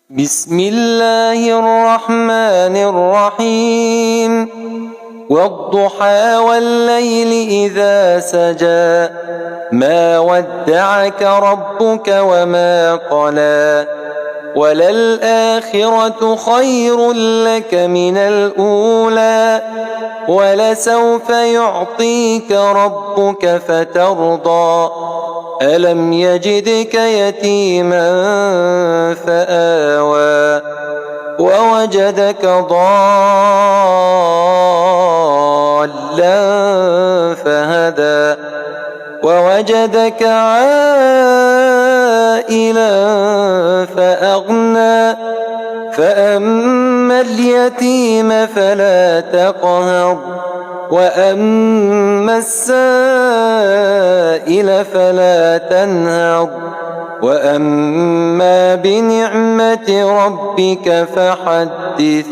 بسم الله الرحمن الرحيم والضحى والليل إذا سجى ما ودعك ربك وما قلى وللآخرة خير لك من الأولى ولسوف يعطيك ربك فترضى ألم يجدك يتيما فآوى ووجدك ضالا فهدى ووجدك عائلا فأغنى فأما اليتيم فلا تقهر وأما السائل فلا تنهر وأما بنعمة ربك فحدث.